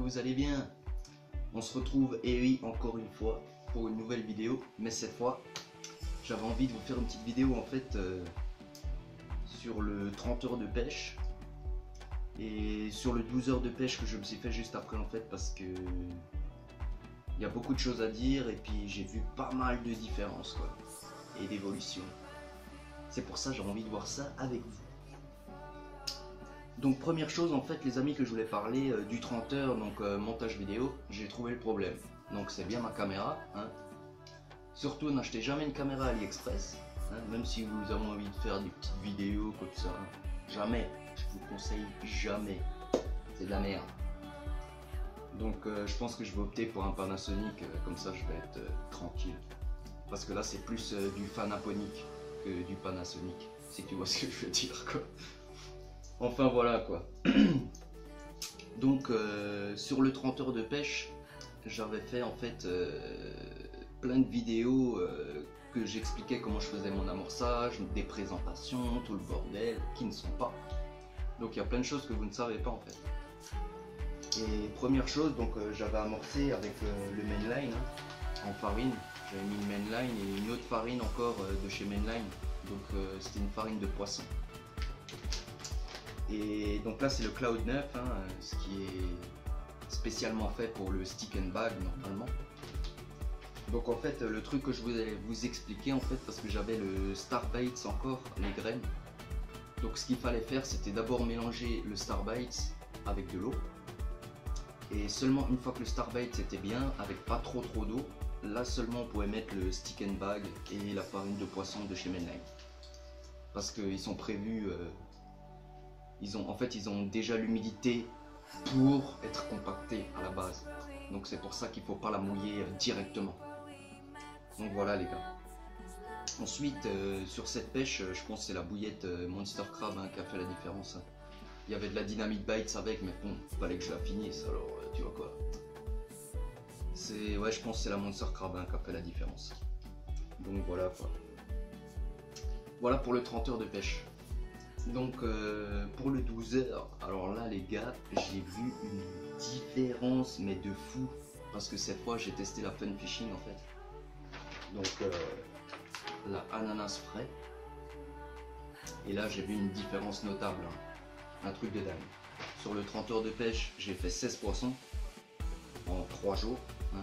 que vous allez bien. On se retrouve, et oui, encore une fois, pour une nouvelle vidéo. Mais cette fois, j'avais envie de vous faire une petite vidéo en fait sur le 30 heures de pêche. Et sur le 12 heures de pêche que je me suis fait juste après en fait, parce que il y a beaucoup de choses à dire et puis j'ai vu pas mal de différences quoi, et d'évolutions. C'est pour ça que j'ai envie de voir ça avec vous. Donc première chose en fait les amis que je voulais parler du 30 heures, donc montage vidéo, j'ai trouvé le problème. Donc c'est bien ma caméra, hein. Surtout n'achetez jamais une caméra AliExpress, hein, même si vous avez envie de faire des petites vidéos comme ça, jamais, je vous conseille jamais, c'est de la merde. Donc je pense que je vais opter pour un Panasonic, comme ça je vais être tranquille. Parce que là c'est plus du Fanaponic que du Panasonic, si tu vois ce que je veux dire quoi. Enfin voilà quoi. Donc sur le 30 heures de pêche, j'avais fait en fait plein de vidéos que j'expliquais comment je faisais mon amorçage, des présentations, tout le bordel, qui ne sont pas. Donc il y a plein de choses que vous ne savez pas en fait. Et première chose, donc j'avais amorcé avec le Mainline hein, en farine. J'avais mis une Mainline et une autre farine encore de chez Mainline. Donc c'était une farine de poisson. Et donc là c'est le Cloud 9, hein, ce qui est spécialement fait pour le stick and bag normalement. Donc en fait le truc que je voulais vous expliquer en fait, parce que j'avais le Starbaits encore, les graines. Donc ce qu'il fallait faire c'était d'abord mélanger le Starbaits avec de l'eau. Et seulement une fois que le Starbaits était bien, avec pas trop d'eau, là seulement on pouvait mettre le stick and bag et la farine de poisson de chez Mainline. Parce qu'ils sont prévus... ils ont déjà l'humidité pour être compactés à la base. Donc c'est pour ça qu'il ne faut pas la mouiller directement. Donc voilà les gars. Ensuite sur cette pêche, je pense que c'est la bouillette Monster Crab hein, qui a fait la différence. Hein. Il y avait de la Dynamite Bites avec, mais bon, il fallait que je la finisse, alors tu vois quoi. Ouais, je pense que c'est la Monster Crab hein, qui a fait la différence. Donc voilà quoi. Voilà pour le 30 heures de pêche. Donc pour le 12 heures, alors là les gars, j'ai vu une différence mais de fou. Parce que cette fois j'ai testé la Fun Fishing en fait. Donc la ananas frais. Et là j'ai vu une différence notable. Hein. Un truc de dingue. Sur le 30 heures de pêche, j'ai fait 16 poissons en 3 jours. Hein.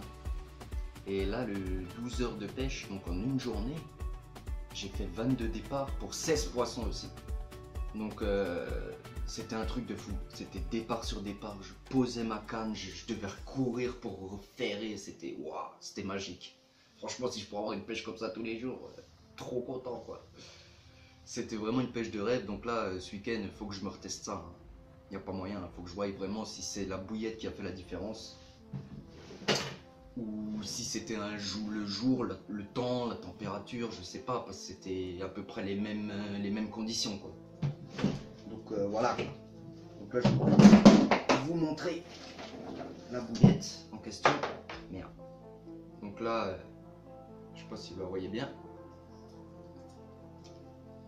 Et là le 12 heures de pêche, donc en une journée, j'ai fait 22 départs pour 16 poissons aussi. Donc c'était un truc de fou, c'était départ sur départ, je posais ma canne, je devais courir pour referrer, c'était waouh, c'était magique. Franchement si je pourrais avoir une pêche comme ça tous les jours, trop content quoi. C'était vraiment une pêche de rêve, donc là ce week-end il faut que je me reteste ça. Hein. Il n'y a pas moyen, il faut que je voie vraiment si c'est la bouillette qui a fait la différence. Ou si c'était le jour, le temps, la température, je sais pas, parce que c'était à peu près les mêmes conditions quoi. Donc voilà. Donc là je vais vous montrer la bouillette en question. Merde. Donc là, je sais pas si vous la voyez bien.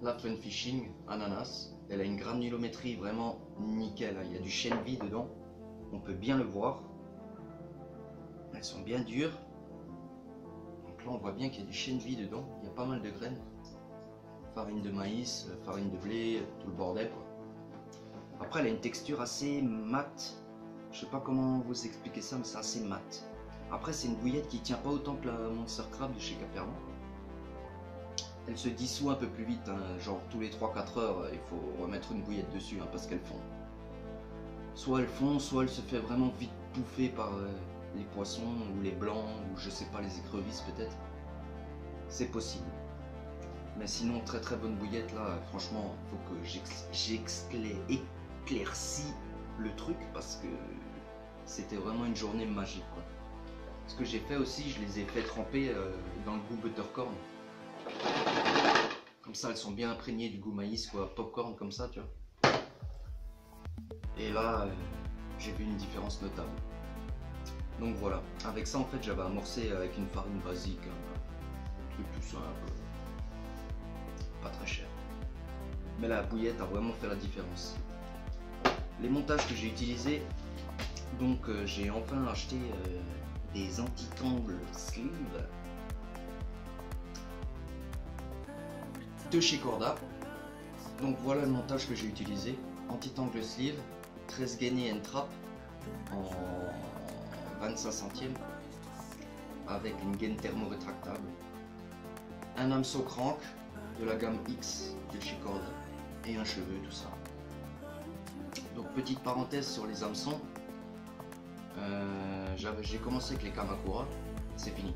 La Fun Fishing ananas, elle a une granulométrie vraiment nickel. Il y a du chêne vie dedans, on peut bien le voir. Elles sont bien dures. Donc là on voit bien qu'il y a du chêne vie dedans, il y a pas mal de graines. Farine de maïs, farine de blé, tout le bordel quoi. Après elle a une texture assez mate. Je sais pas comment vous expliquer ça mais c'est assez mat. Après c'est une bouillette qui tient pas autant que la Monster Crab de chez Capernaum. Elle se dissout un peu plus vite, hein, genre tous les 3-4 heures il faut remettre une bouillette dessus hein, parce qu'elles fondent. Soit elles fondent, soit elle se fait vraiment vite bouffer par les poissons ou les blancs ou je sais pas les écrevisses peut-être. C'est possible. Mais sinon très très bonne bouillette là, franchement il faut que j'éclaircis le truc parce que c'était vraiment une journée magique quoi. Ce que j'ai fait aussi, je les ai fait tremper dans le goût buttercorn. Comme ça elles sont bien imprégnées du goût maïs quoi, popcorn comme ça tu vois. Et là j'ai vu une différence notable. Donc voilà, avec ça en fait j'avais amorcé avec une farine basique, un truc tout simple, pas très cher. Mais la bouillette a vraiment fait la différence. Les montages que j'ai utilisés, Donc j'ai enfin acheté des anti-tangles sleeve de chez Corda. Donc voilà le montage que j'ai utilisé. Anti-tangle sleeve, 13 gainés and trap en 25 centièmes avec une gaine thermo-rétractable, un hameçon crank de la gamme X de chez Corda et un cheveu, tout ça. Donc petite parenthèse sur les hameçons, j'ai commencé avec les Kamakura, c'est fini.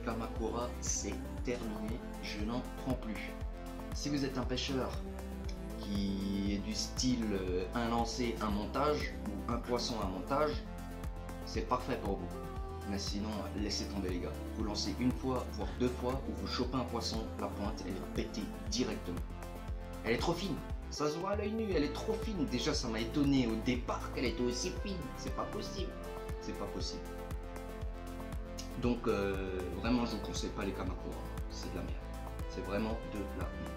Kamakura c'est terminé, je n'en prends plus. Si vous êtes un pêcheur qui est du style un lancer, un montage ou un poisson, un montage, c'est parfait pour vous. Mais sinon, laissez tomber les gars. Vous lancez une fois, voire deux fois, ou vous chopez un poisson, la pointe, elle va péter directement. Elle est trop fine. Ça se voit à l'œil nu, elle est trop fine. Déjà, ça m'a étonné au départ qu'elle était aussi fine. C'est pas possible. C'est pas possible. Donc, vraiment, je vous conseille pas les Kamakura. C'est de la merde. C'est vraiment de la merde.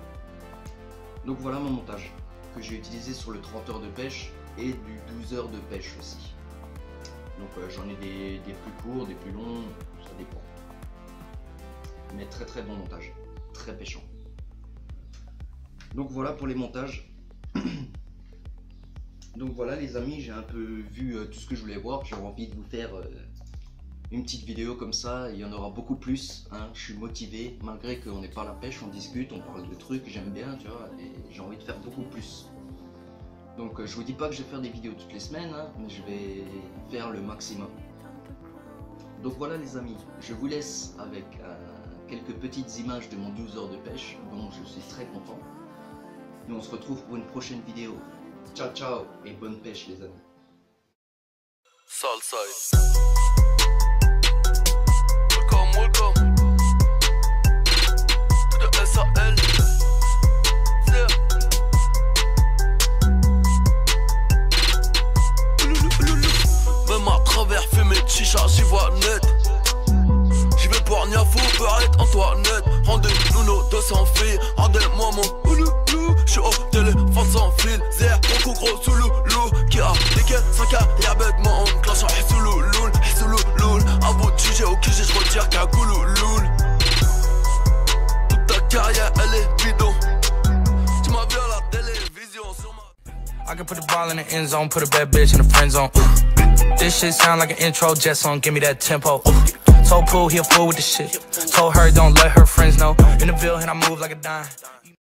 Donc voilà mon montage que j'ai utilisé sur le 30 heures de pêche et du 12 heures de pêche aussi. Donc j'en ai des plus courts, des plus longs, ça dépend. Mais très très bon montage, très pêchant. Donc voilà pour les montages. Donc voilà les amis, j'ai un peu vu tout ce que je voulais voir. J'ai envie de vous faire une petite vidéo comme ça, il y en aura beaucoup plus. Hein. Je suis motivé, malgré qu'on n'est pas à la pêche, on discute, on parle de trucs, j'aime bien, tu vois, et j'ai envie de faire beaucoup plus. Donc je vous dis pas que je vais faire des vidéos toutes les semaines, hein, mais je vais faire le maximum. Donc voilà les amis, je vous laisse avec quelques petites images de mon 12 heures de pêche, dont je suis très content. Et on se retrouve pour une prochaine vidéo. Ciao ciao et bonne pêche les amis. Southside. Welcome. To the SAL. Même à travers fumée de chicha, j'y vois net. J'y vais pour Niafou, Barrette, Antoinette. Rendez-nous nos 200 filles, rendez-moi mon ouloulou. J'suis au téléphone sans fil, zère, mon gros sous loulou. Qui a des quêtes, 5K, y'a bêtement, on clash en hissoulouloul, hissoulouloul. A bout de sujet au QG, j'retire qu'un goulouloul. Toute ta carrière, elle est bidon. Tu m'as vu à la télévision sur ma... I can put the ball in the end zone, put a bad bitch in the friend zone. This shit sound like an intro jet song, give me that tempo. Told Pooh he a fool with the shit. Told her don't let her friends know. In the Ville and I move like a dime.